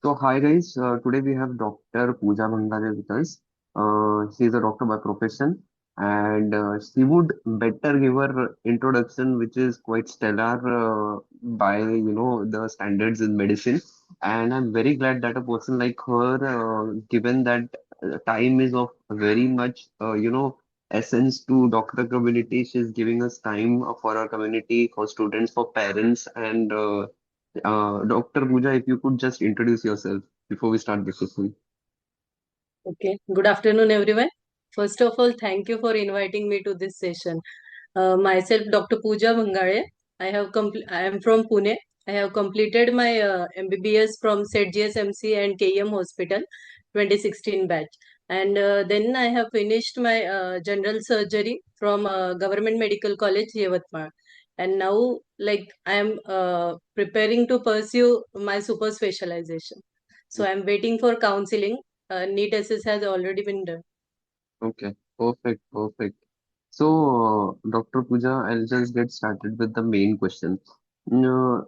So hi guys, today we have Dr. Pooja Bhandare with us. She is a doctor by profession, and she would better give her introduction, which is quite stellar by the standards in medicine. And I'm very glad that a person like her, given that time is of very much essence to doctor community, she's giving us time for our community, for students, for parents, and Dr. Pooja, if you could just introduce yourself before we start the session. Okay, good afternoon, everyone. First of all, thank you for inviting me to this session. Myself, Dr. Pooja Bhangale. I am from Pune. I have completed my MBBS from SET GSMC and KEM Hospital, 2016 batch. And then I have finished my general surgery from Government Medical College, Yavatmal. And now, I am preparing to pursue my super specialization. So I'm waiting for counseling. NEET SS has already been done. Okay, perfect, perfect. So, Dr. Pooja, I'll just get started with the main question. Uh,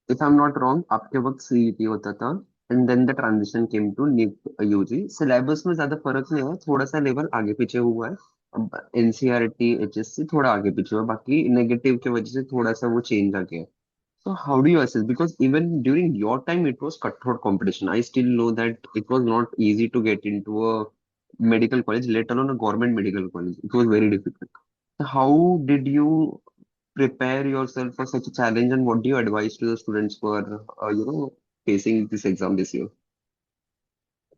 if I'm not wrong, आपके वक्त CET होता था, and then the transition came to NIP UG. Syllabus में ज्यादा फर्क नहीं है, थोड़ा सा लेवल आगे पीछे हुआ है. अब NCERT, HSC थोड़ा आगे पीछे हुआ है, बाकी नेगेटिव की वजह से थोड़ा सा वो चेंज आ गया है. So how do you assess? Because even during your time, it was cutthroat competition. I still know that it was not easy to get into a medical college, let alone a government medical college. It was very difficult. So how did you prepare yourself for such a challenge, and what do you advise to the students for, facing this exam this year?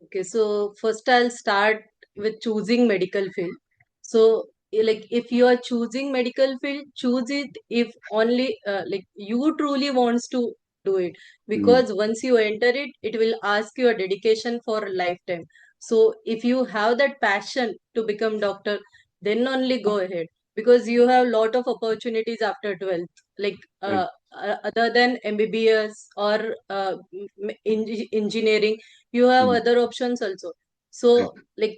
Okay, so first I'll start with choosing medical field. So, if you are choosing medical field, choose it if only you truly wants to do it. Mm, Because once you enter it, it will ask your dedication for a lifetime. So, if you have that passion to become doctor, then only go ahead. Because you have lot of opportunities after 12th, like right, other than MBBS or engineering, you have mm, other options also. right, So,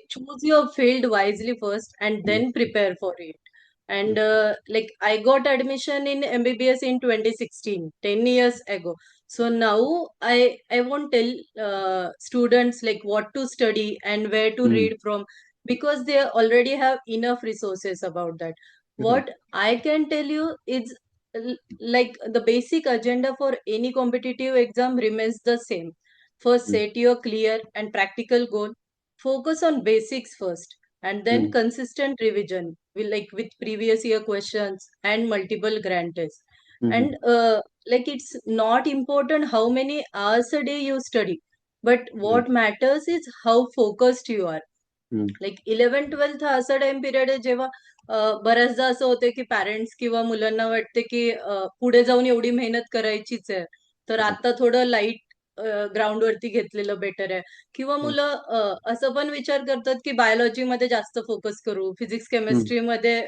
choose your field wisely first and mm, then prepare for it. And okay, I got admission in MBBS in 2016, 10 years ago. So now I won't tell students like what to study and where to mm, read from, because they already have enough resources about that. right, What I can tell you is like the basic agenda for any competitive exam remains the same. First, mm, set your clear and practical goal. Focus on basics first, and then mm, consistent revision with previous year questions and multiple grant tests. mm, And it's not important how many hours a day you study, but right, what matters is how focused you are. mm, 11 12th हा असा time period आहे जेव्हा बऱ्याचदा असं होतं की parents किंवा मुलांना वाटते की पुढे जाऊन एवढी मेहनत करायचीच आहे, तर right, आता थोडं लाईट ग्राउंड वरती घेतलेलं बेटर आहे. किंवा mm, मुलं असं पण विचार करतात की बायोलॉजी मध्ये जास्त फोकस करू, फिजिक्स mm, केमिस्ट्री मध्ये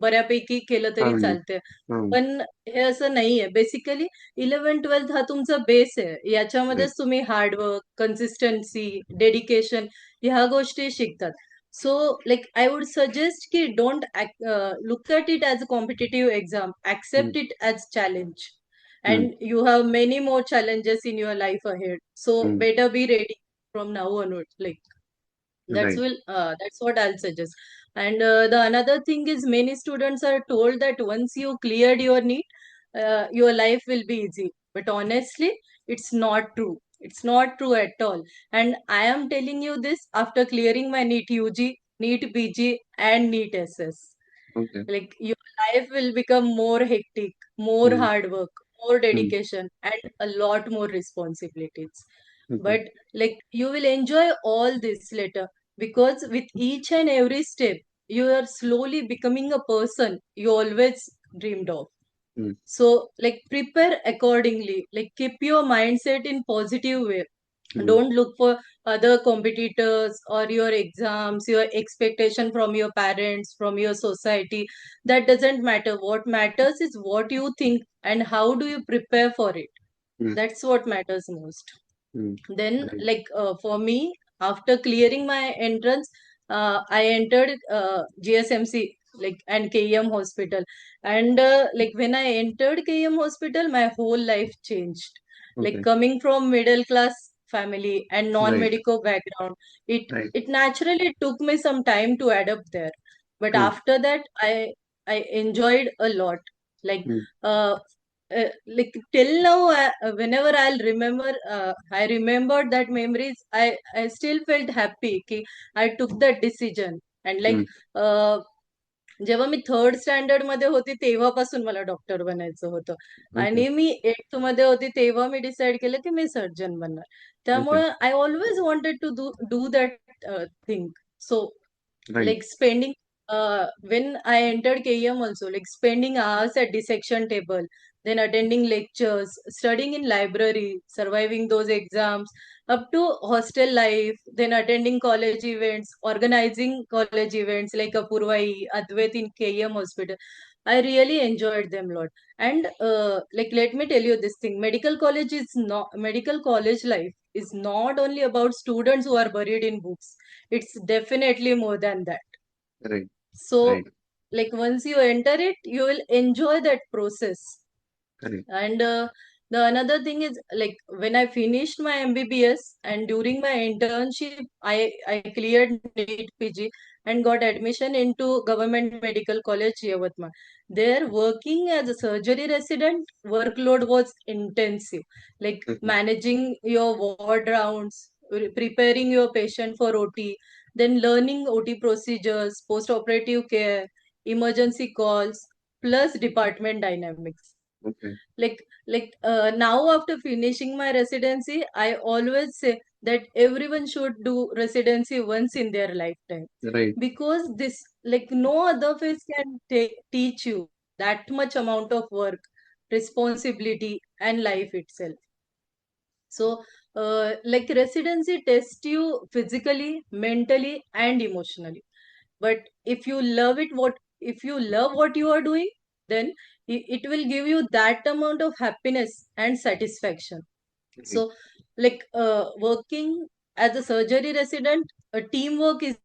बऱ्यापैकी केलं तरी चालेल, चालतंय. mm, पण हे असं नाहीये. बेसिकली 11 12th हा तुमचा बेस आहे. right, याच्यामध्येच तुम्ही हार्डवर्क, कन्सिस्टन्सी, डेडिकेशन ह्या गोष्टी शिकतात. सो आय वुड सजेस्ट की don't look at it as a competitive exam. mm, Accept it as challenge. mm, And you have many more challenges in your life ahead. So mm, better be ready from now onwards. right, That's what I'll suggest. And the another thing is many students are told that once you cleared your NEET, your life will be easy. But honestly, it's not true. It's not true at all. And I am telling you this after clearing my NEET UG, NEET PG, and NEET SS. okay, Like your life will become more hectic, more mm, hard work, more mm, dedication, and a lot more responsibilities. okay. But you will enjoy all this later, because with each and every step you are slowly becoming a person you always dreamed of. Mm, So prepare accordingly, keep your mindset in positive way. mm, Don't look for other competitors or your exams, your expectation from your parents, from your society. That doesn't matter. What matters is what you think and how do you prepare for it. mm, That's what matters most. mm, Then right, for me, after clearing my entrance, I entered GSMC and KEM hospital. And when I entered KEM hospital, my whole life changed. okay, Coming from middle class family and Right. non-medical background, it Right. it naturally took me some time to adapt there. But True. after that, I enjoyed a lot. Like Hmm. uh, like till now, whenever I remembered that memories. I still felt happy. Ki I took that decision. And like Hmm. uh, जेव्हा मी third standard मध्ये होती तेव्हापासून मला doctor बनायचं होतं. Okay. आणि मी eighth मध्ये होती तेव्हा मी डिसाईड केलं की मी सर्जन बनणार. Okay. त्यामुळे I always wanted to do do that thing. So Right. like spending when I entered KM also, like spending hours at dissection table, then attending lectures, studying in library, surviving those exams, up to hostel life, then attending college events, organizing college events like Apurvai, Advait in KM hospital. I really enjoyed them a lot. And like let me tell you this thing, medical college life is not only about students who are buried in books. It's definitely more than that. Right. So, Right. like once you enter it, you will enjoy that process. Correct. And the another thing is like when I finished my MBBS and during my internship, I cleared NEET PG and got admission into Government Medical College Yavatmal. There, working as a surgery resident, workload was intensive, like Okay. managing your ward rounds, preparing your patient for OT, then learning OT procedures, post-operative care, emergency calls, plus department dynamics. Okay. Like now after finishing my residency, I always say that everyone should do residency once in their lifetime, Right. because this, like no other phase can teach you that much amount of work, responsibility and life itself. So like residency tests you physically, mentally and emotionally. But if you love what you are doing, then it will give you that amount of happiness and satisfaction. Right. So like working as a surgery resident, teamwork is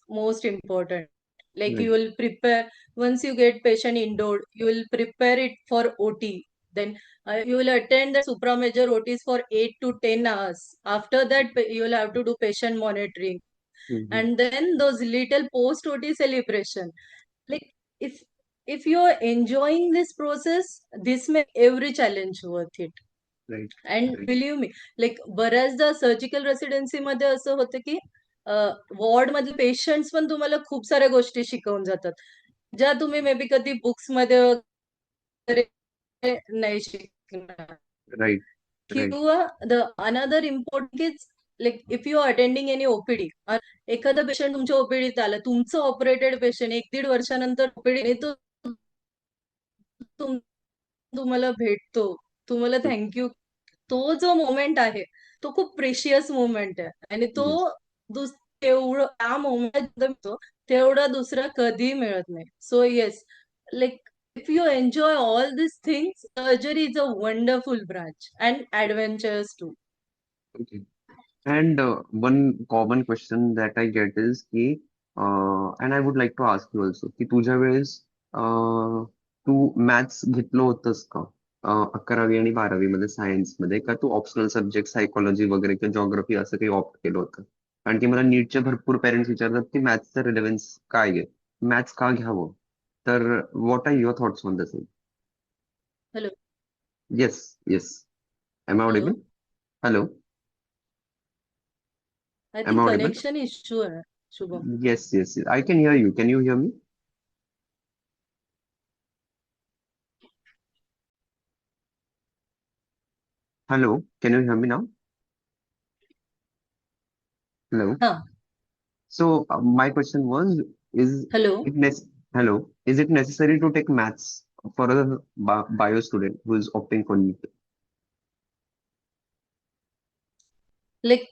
most important. Like you Right. will prepare, once you get patient indoor, you will prepare it for OT. Then you will attend the supra major OTs for 8 to 10 hours. After that, you will have to do patient monitoring. Mm-hmm. And then those little post OT celebration. Like if if you are enjoying this process, this make every challenge worth it. Right. And Right. Believe me, like बऱ्याचदा surgical residency मध्ये असं होतं की ward मधले patients पण तुम्हाला खूप साऱ्या गोष्टी शिकवून जातात, ज्या तुम्ही मे बी कधी बुक्स मध्ये वगैरे नाही शिकणार. Right. Right. किंवा the another important is like if you are attending any OPD, एखादा पेशंट तुमच्या ओपीडीत आला, तुमचं ऑपरेटेड पेशंट 1-1.5 वर्षानंतर ओपीडी, तो तुम्हाला भेटतो, तुम्हाला Mm. थँक्यू, तो जो मोमेंट आहे तो खूप प्रेशियस मोमेंट आहे. आणि तो Yes. दुस तेवढं त्या मोमेंट तेवढा दुसरा कधी मिळत नाही. So yes, like if you enjoy all this things, surgery is a wonderful branch and adventurous too. Okay. And one common question that I get is की and I would like to ask you also की तुझ्या वेळेस तू maths घेतलं होतंस का? 11वी आणि 12वी मध्ये सायन्स मध्ये का तू ऑप्शनल सब्जेक्ट सायकोलॉजी वगैरे किंवा जॉग्राफी असं काही ऑप्ट केलं होतं? कारण की मला नीटचे भरपूर पेरेंट्स विचारतात की मॅथ्सचं रिलेव्हन्स काय आहे, मॅथ्स का घ्यावं? तर what are your thoughts on this? Hello. Yes. Yes. Am I hello. Audible? Hello. I am think I audible? Connection issue आहे, Shubham. Yes, yes, yes. I can hear you. Can you hear me? Hello. Can you hear me now? Hello. हा. So my question was, is hello. it hello? Is it necessary to take maths for a bio student who is opting for NEET? Like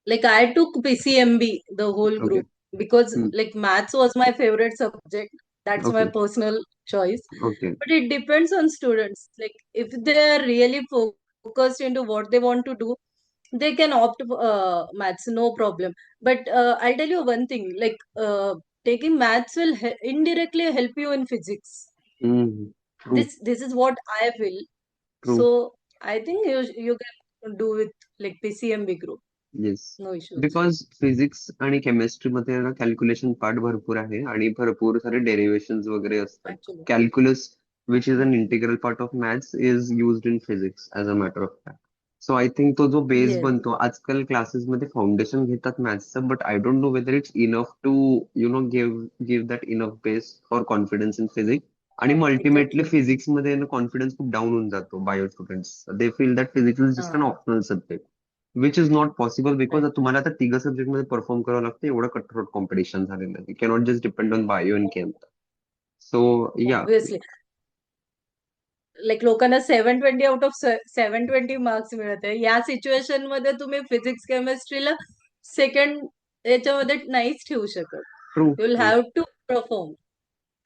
like I took PCMB, the whole Okay. group, because Hmm. like maths was my favorite subject. That's my Okay. personal choice. Okay. But it depends on students. Like if they are really focused into what they want to do, they can opt for maths, no problem. But I'll tell you one thing, like taking maths will indirectly help you in physics. Hmm. True. This is what I feel. True. So I think you can. do with like PCMB group. Yes. No issues. Because physics आणि chemistry मध्ये ना calculation part भरपूर आहे आणि भरपूर सारे डेरिव्हेशन्स वगैरे असतात. Actually. Calculus which is Hmm. An integral part of maths is used in physics as a matter of fact. So I think तो जो बेस Yes. बनतो आजकाल क्लासेसमध्ये फाउंडेशन घेतात मॅथ्सचं, but I don't know whether it's enough to give that enough base for confidence in physics. आणि ultimately Exactly. फिजिक्समध्ये confidence खूप डाऊन होऊन जातो bio students. They feel that physics is just an Ah, optional subject. Which is not possible because right. तुम्हाला आता तिघ subject मध्ये perform करावं लागतं, एवढं कठोर कॉम्पिटिशन झालेलं आहे. You cannot just depend on bio and chem. So yeah. Obviously. Like लोकांना 720 आउट ऑफ 720 मार्क्स मिळत आहे. या सिच्युएशन मध्ये तुम्ही फिजिक्स केमिस्ट्रीला सेकंड याच्यामध्ये नाहीच ठेवू शकत. True. You will true. Have to perform.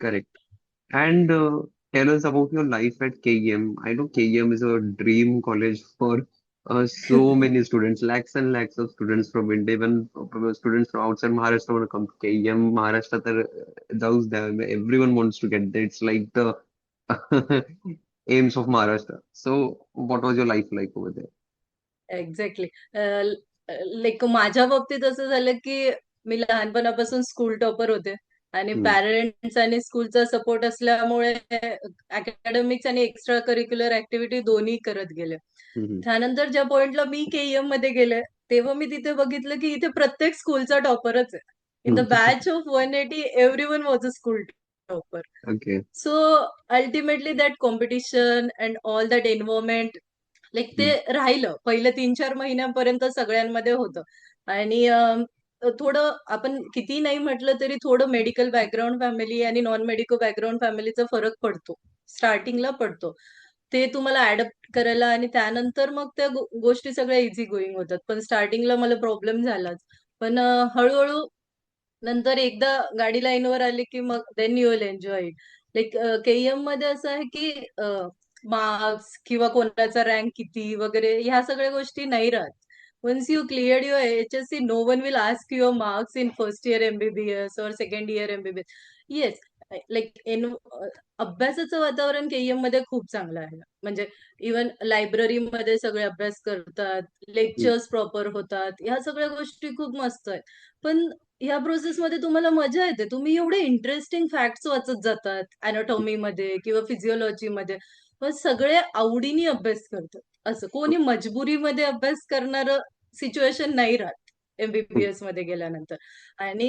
Correct. And tell us about your life at KEM. I know KEM is a dream college for so many students, lakhs and lakhs of students from India, even students from outside Maharashtra want to come to KEM. Maharashtra, those there, everyone wants to get there. It's like the aims of Maharashtra. So, what was your life like over there? Exactly. Like माझ्या बाबतीत असं झालं की मी लहानपणापासून school topper होते आणि Hmm. Parents आणि स्कूलचा support असल्यामुळे अकॅडमिक्स आणि एक्स्ट्रा करिक्युलर ऍक्टिव्हिटी दोन्ही करत गेले. Hmm. त्यानंतर ज्या पॉइंटला मी केईएम मध्ये गेले तेव्हा मी तिथे बघितलं की इथे प्रत्येक स्कूलचा टॉपरच आहे. In the Hmm. Batch of 180 every one was a school topper. Okay. So ultimately that competition and all that environment like ते Hmm. राहिलं. पहिलं 3-4 महिन्यांपर्यंत सगळ्यांमध्ये होतं आणि थोडं आपण किती नाही म्हटलं तरी थोडं मेडिकल बॅकग्राऊंड फॅमिली आणि नॉन मेडिकल बॅकग्राऊंड फॅमिलीचा फरक पडतो. स्टार्टिंगला पडतो. ते तुम्हाला अडॅप्ट करायला आणि त्यानंतर मग त्या गोष्टी सगळ्या इझी गोईंग होतात. पण स्टार्टिंगला मला प्रॉब्लेम झालाच. पण हळू नंतर एकदा गाडी लाईनवर आली की मग then you will enjoy it. Like KEM मध्ये असं आहे की मार्क्स किंवा कोणाचा रँक किती वगैरे ह्या सगळ्या गोष्टी नाही राहत. Once you cleared your HSC, no one will ask your marks in first year MBBS और second year MBBS. Yes, like अभ्यासाचं वातावरण केईएम मध्ये खूप चांगलं आहे. म्हणजे इव्हन लायब्ररीमध्ये सगळे अभ्यास करतात, Hmm. लेक्चर्स प्रॉपर होतात, ह्या सगळ्या गोष्टी खूप मस्त आहेत. पण ह्या प्रोसेसमध्ये तुम्हाला मजा येते. तुम्ही एवढे इंटरेस्टिंग फॅक्ट्स वाचत जातात, अॅनाटॉमीमध्ये किंवा फिजिओलॉजीमध्ये. मग सगळे आवडीने अभ्यास करतात. असं कोणी मजबुरीमध्ये अभ्यास करणारं सिच्युएशन नाही राहत Hmm. MBBS मध्ये गेल्यानंतर. आणि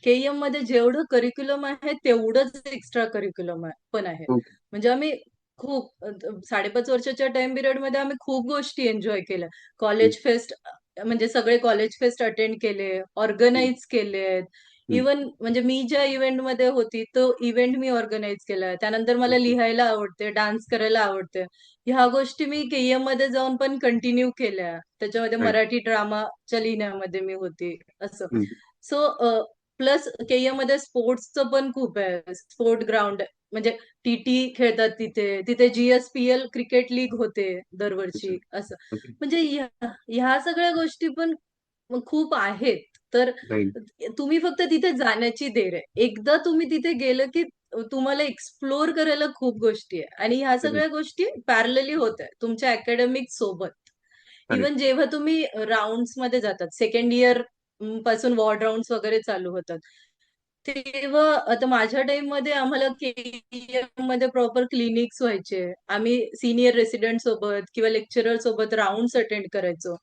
केईएम मध्ये जेवढं करिक्युलम आहे तेवढंच एक्स्ट्रा करिक्युलम पण आहे. Okay. म्हणजे आम्ही खूप 5.5 वर्षाच्या टाइम पिरियड मध्ये आम्ही खूप गोष्टी एन्जॉय केल्या. Hmm. कॉलेज फेस्ट म्हणजे सगळे कॉलेज फेस्ट अटेंड केले, Hmm. ऑर्गनाईज केलेत. Hmm. इव्हन म्हणजे मी ज्या इव्हेंटमध्ये होती तो इव्हेंट मी ऑर्गनाईज केलाय. त्यानंतर मला Okay. लिहायला आवडते, डान्स करायला आवडते. ह्या गोष्टी मी केईएम मध्ये जाऊन पण कंटिन्यू केल्या. त्याच्यामध्ये Right. मराठी ड्रामाच्या लिहिण्यामध्ये मी होती असं. Hmm. सो प्लस केईएम मध्ये स्पोर्ट्सचं पण खूप आहे. स्पोर्ट ग्राउंड म्हणजे टीटी खेळतात तिथे. तिथे GSPL क्रिकेट लीग होते अच्छा. दरवर्षी असं. Okay. म्हणजे ह्या सगळ्या गोष्टी पण खूप आहेत. तर Right. तुम्ही फक्त तिथे जाण्याची देर आहे. एकदा तुम्ही तिथे गेलं की तुम्हाला एक्सप्लोर करायला खूप गोष्टी आहे आणि ह्या Correct. सगळ्या गोष्टी पॅरलली होत आहे तुमच्या अकॅडमिक सोबत. Correct. इव्हन जेव्हा तुम्ही राउंड्स मध्ये जातात, सेकंड इयर पासून वॉर्ड राउंड्स वगैरे चालू होतात. तेव्हा आता माझ्या टाइम मध्ये आम्हाला केईएम मध्ये प्रॉपर क्लिनिक्स व्हायचे. आम्ही सिनियर रेसिडेंट सोबत किंवा लेक्चरर सोबत राउंड्स अटेंड करायचो.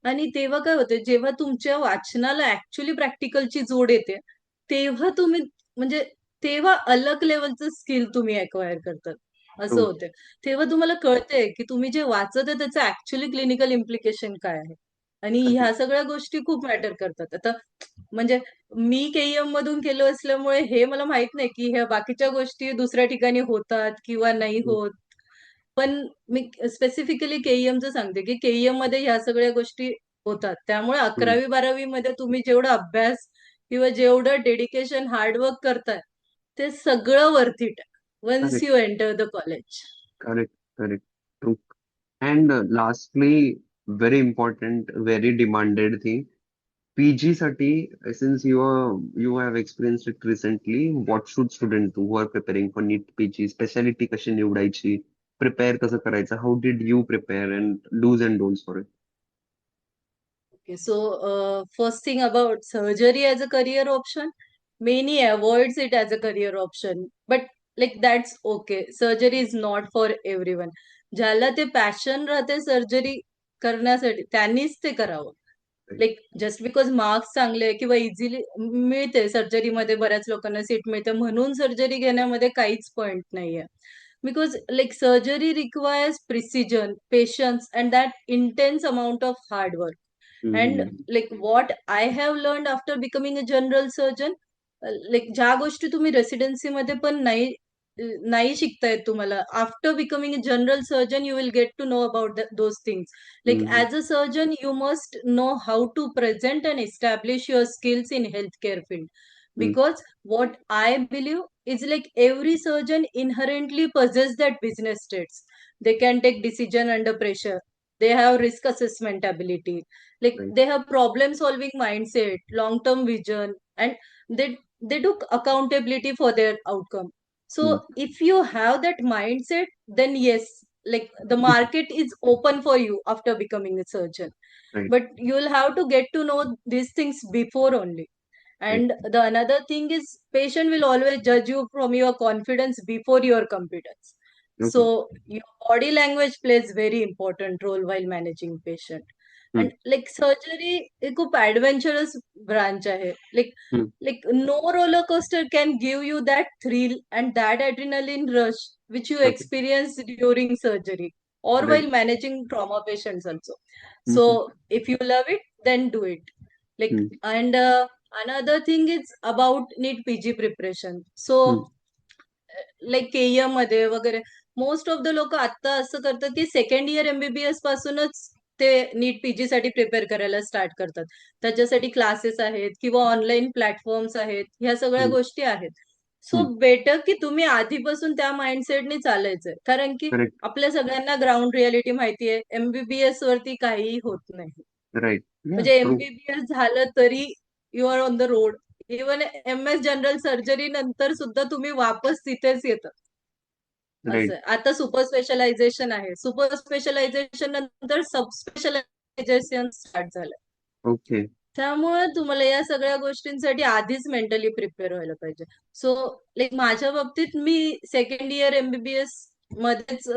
आणि तेव्हा काय होतं, जेव्हा तुमच्या वाचनाला ऍक्च्युली प्रॅक्टिकलची जोड येते, तेव्हा तुम्ही म्हणजे तेव्हा अलग लेवलचं स्किल तुम्ही अक्वायर करतात. असं True. होतं. तेव्हा तुम्हाला कळतंय की तुम्ही जे वाचत आहे त्याचं ऍक्च्युली क्लिनिकल इम्प्लिकेशन काय आहे. आणि ह्या Correct. सगळ्या गोष्टी खूप मॅटर करतात. आता म्हणजे मी केईएम मधून केलं असल्यामुळे हे मला माहित नाही की ह्या बाकीच्या गोष्टी दुसऱ्या ठिकाणी होतात किंवा नाही Hmm. होत. पण मी स्पेसिफिकली केईएमचं सांगते की केईएम मध्ये ह्या सगळ्या गोष्टी होतात. त्यामुळे Hmm. 11वी-12वी मध्ये तुम्ही जेवढा अभ्यास किंवा जेवढं डेडिकेशन, हार्डवर्क करताय, ते सगळं वर्थ इट आहे. Once Correct. You enter the college. Correct. Correct. True. And lastly, very important, very demanded thing. PG साठी, since you have experienced it recently, what should students do who are preparing for NEET PG? Specialty कशी निवडायची? Prepare कसं करायचं? How did you prepare and dos and don'ts for it? Okay, so first thing about surgery as a career option, many avoids it as a career option, but like that's okay. Surgery is not for everyone. ज्याला ते passion राहते surgery करण्यासाठी त्यांनीच ते करावं. Like just because marks चांगले आहे किंवा इझिली मिळते सर्जरीमध्ये बऱ्याच लोकांना सीट मिळते म्हणून सर्जरी घेण्यामध्ये काहीच पॉइंट नाहीये. Because like surgery requires precision, patience and that intense amount of hard work. And hmm. like what I have learned after becoming a general surgeon, like ज्या गोष्टी तुम्ही रेसिडेन्सी मध्ये पण नाही शिकतायत तुम्हाला, after becoming a general surgeon you will get to know about those things. Like hmm. As a surgeon you must know how to present and establish your skills in health care field. Hmm. Because what I believe is like every surgeon inherently possess that business traits. They can take decision under pressure. They have risk assessment ability. Like Right. they have problem solving mindset, long term vision, and they took accountability for their outcome. Hmm. So if you have that mindset, then yes, like the market is open for you after becoming a surgeon. Right. But you will have to get to know these things before only. Right. And the another thing is patient will always judge you from your confidence before your competence. Okay. So your body language plays very important role while managing patient. Hmm. And like surgery एक खूप adventurous branch आहे. हम्म. Like no roller coaster can give you that thrill and that adrenaline rush which you Okay. experience during surgery or Right. while managing trauma patients also. Hmm. So if you love it, then do it. Like hmm. and another thing is about NEET PG preparation. Hmm. So like KEM मध्ये वगैरे most of the लोक आता असं करतात की second year MBBS पासूनच ते NEET PG साठी प्रिपेअर करायला स्टार्ट करतात. त्याच्यासाठी क्लासेस आहेत किंवा ऑनलाईन प्लॅटफॉर्म्स आहेत, ह्या सगळ्या हम्म. गोष्टी आहेत. सो हम्म. बेटर की तुम्ही आधीपासून त्या माइंडसेटने चालायचंय, कारण की करेक्ट. आपल्या सगळ्यांना ग्राउंड रियालिटी माहिती आहे, एमबीबीएस वरती काहीही होत नाही. राईट. या म्हणजे ट्रू. एमबीबीएस झालं तरी you are on the road. Even M S general surgery नंतर सुद्धा तुम्ही वापस तिथेच येतात. असं राईट. आहे. आता सुपर स्पेशलायझेशन आहे. सुपर स्पेशलायझेशन नंतर सब स्पेशलायझेशन स्टार्ट झालं. ओके. त्यामुळे तुम्हाला या सगळ्या गोष्टींसाठी आधीच मेंटली प्रिपेअर व्हायला पाहिजे. सो लाईक माझ्या बाबतीत मी सेकंड इयर एमबीबीएस मध्येच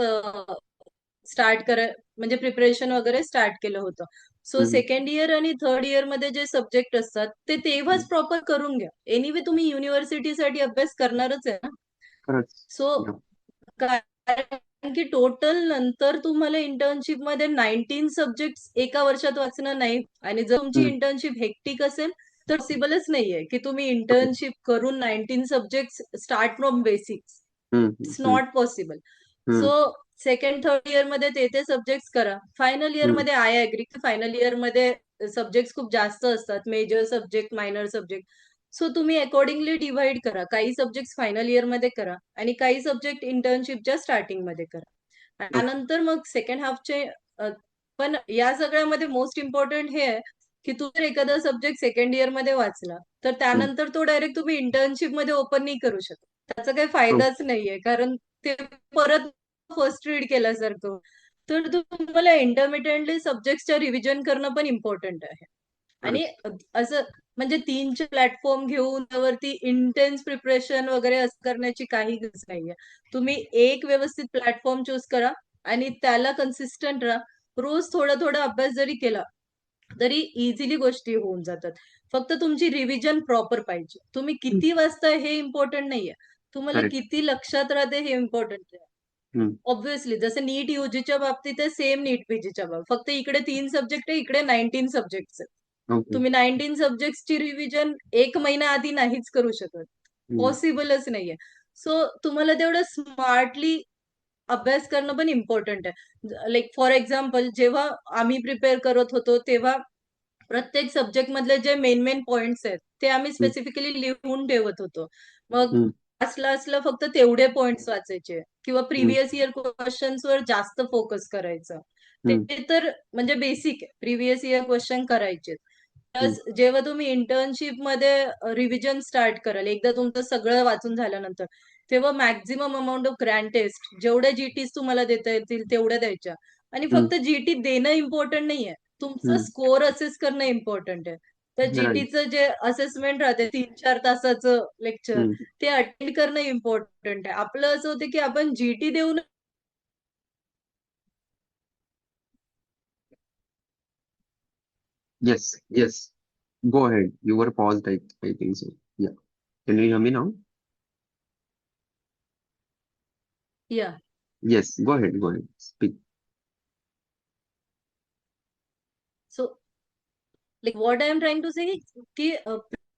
स्टार्ट म्हणजे प्रिपरेशन वगैरे स्टार्ट केलं होतं. सो हम्म. सेकंड इयर आणि थर्ड इयर मध्ये जे सब्जेक्ट असतात ते तेव्हाच प्रॉपर करून घ्या. एनिवे तुम्ही युनिव्हर्सिटीसाठी अभ्यास करणारच आहे ना. खरंच. सो या. कारण की टोटल नंतर तुम्हाला इंटर्नशिप मध्ये 19 सब्जेक्ट एका वर्षात वाचणं नाही, आणि जर तुमची हम्म. इंटर्नशिप हेक्टिक असेल तर पॉसिबलच नाहीये की तुम्ही ओके. इंटर्नशिप करून 19 subject start from basics. Hmm. It's hmm. Not possible. Hmm. So second third year मध्ये ते सब्जेक्ट करा. फायनल इयर हम्म. मध्ये आय अग्री की फायनल इयर मध्ये सब्जेक्ट खूप जास्त असतात, मेजर सब्जेक्ट, मायनर सब्जेक्ट. सो तुम्ही अकॉर्डिंगली डिव्हाइड करा. काही सब्जेक्ट फायनल इयर मध्ये करा आणि काही सब्जेक्ट इंटर्नशिपच्या स्टार्टिंग मध्ये करा. ओके. त्यानंतर मग सेकंड हाफचे पण या सगळ्यामध्ये मोस्ट इम्पॉर्टंट हे आहे की तू जर एखादा सब्जेक्ट सेकंड इयर मध्ये वाचला तर हम्म. त्यानंतर तो डायरेक्ट तुम्ही इंटर्नशिप मध्ये ओपन नाही करू शकत. त्याचा काही ट्रू. फायदाच नाहीये, कारण ते परत फर्स्ट रीड केल्यासारखं. तर तुम्हाला इंटरमिडिएटली सब्जेक्टच्या रिव्हिजन करणं पण इम्पॉर्टंट आहे. आणि खरंच. असं म्हणजे 3 प्लॅटफॉर्म घेऊन त्यावरती इंटेन्स प्रिपरेशन वगैरे असं करण्याची काही गरज नाहीये. तुम्ही एक व्यवस्थित प्लॅटफॉर्म चूज करा आणि त्याला कन्सिस्टंट राहा. रोज थोडा थोडा अभ्यास जरी केला तरी इझिली गोष्टी होऊन जातात. फक्त तुमची रिव्हिजन प्रॉपर पाहिजे. तुम्ही किती वाचताय हे इम्पॉर्टंट नाहीये, तुम्हाला करेक्ट. किती लक्षात राहते हे इम्पॉर्टंट आहे. हम्म. ऑब्व्हियसली जसं नीट युजीच्या बाबतीत आहे, सेम नीट पीजीच्या बाबतीत. फक्त इकडे 3 सब्जेक्ट आहे, इकडे 19 सब्जेक्ट आहेत. ओके. तुम्ही 19 सब्जेक्टची रिव्हिजन 1 महिना आधी नाहीच करू शकत. हम्म. पॉसिबलच नाहीये. सो तुम्हाला तेवढं स्मार्टली अभ्यास करणं पण इम्पॉर्टंट आहे. लाईक फॉर एक्झाम्पल जेव्हा आम्ही प्रिपेअर करत होतो तेव्हा प्रत्येक सब्जेक्ट मधले जे मेन पॉइंट्स आहेत ते आम्ही हम्म. स्पेसिफिकली लिहून ठेवत होतो. मग हम्म. क्लासला फक्त तेवढे पॉइंट्स वाचायचे किंवा हम्म. प्रिव्हियस इयर क्वेश्चन्स वर जास्त फोकस करायचं. ते हम्म. तर म्हणजे बेसिक आहे. प्रिव्हियस इयर क्वेश्चन करायचे. हम्म. प्लस जेव्हा तुम्ही इंटर्नशिप मध्ये रिव्हिजन स्टार्ट कराल, एकदा तुमचं सगळं वाचून झाल्यानंतर तेव्हा maximum amount of grand test जेवढ्या जीटीज तुम्हाला देता येतील तेवढ्या द्यायच्या. आणि हम्म. फक्त जीटी देणं इम्पॉर्टंट नाहीये, तुमचं हम्म. स्कोर असेस करणं इम्पॉर्टंट आहे. तर राइट. जीटीचं जे असेसमेंट राहते 3-4 तासाचं लेक्चर, हम्म. ते अटेंड करणं इम्पॉर्टंट आहे. आपलं असं होतं की आपण जीटी देऊन Yes, yes. Go ahead. You were paused, I think so. Yeah. Can you hear me now? या Yes, go ahead, go ahead. Speak. So like what I am trying to say is कि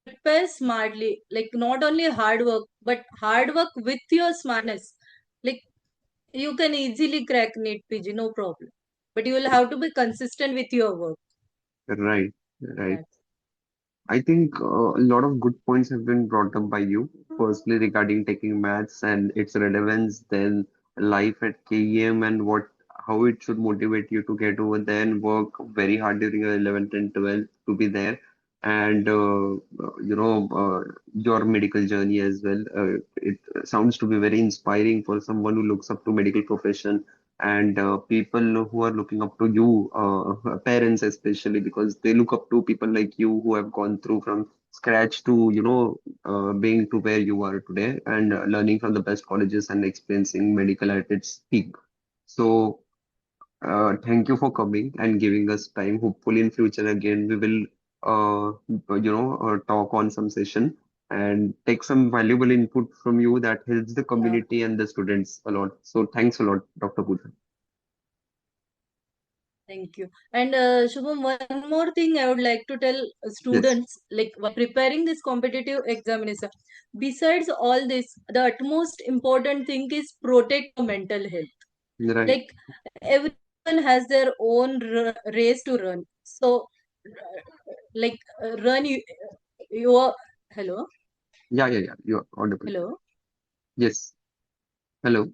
prepare smartly, like not only hard work but hard work with your smartness. Like you can easily crack NEET PG, no problem, but you will have to be consistent with your work. Right, right. That's I think a lot of good points have been brought up by you. Firstly, regarding taking maths and its relevance, then life at KEM and what how it should motivate you to get over there and work very hard during your 11th and 12th to be there. And your medical journey as well. It sounds to be very inspiring for someone who looks up to medical profession and people who are looking up to you, parents especially, because they look up to people like you who have gone through from scratch to, being to where you are today and learning from the best colleges and experiencing medical at its peak. So, thank you for coming and giving us time. Hopefully, in future again, we will, talk on some session and take some valuable input from you that helps the yeah. community and the students a lot. So, thanks a lot, Dr. Pooja. Thank you. And Shubham, one more thing I would like to tell Yes, students, like while preparing this competitive examination, besides all this, the utmost important thing is protect your mental health. right. Like everyone has their own race to run. So, run your hello, Yeah, yeah, yeah. You're audible. hello. Yes. Hello.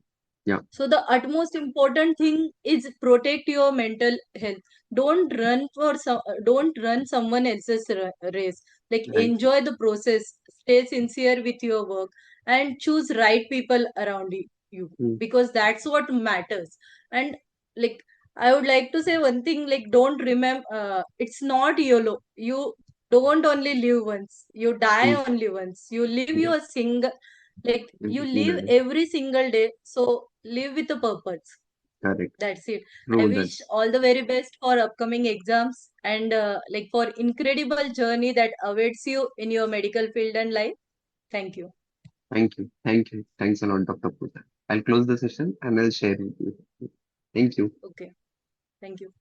Yeah. So the utmost important thing is protect your mental health. Don't run someone else's race. Like Right. enjoy the process, stay sincere with your work, and choose right people around you, Mm, because that's what matters. And like I would like to say one thing, like don't remember, it's not YOLO. You don't only live once. You die mm, only once. You live yeah. your single, like you Every single live day. every single day, so live with a purpose. Correct. That's it. I True that. wish all the very best for upcoming exams and like for incredible journey that awaits you in your medical field and life. Thank you. Thank you. Thank you. Thanks a lot, Dr. Pooja. I'll close the session and I'll share with you. Thank you. Okay, thank you.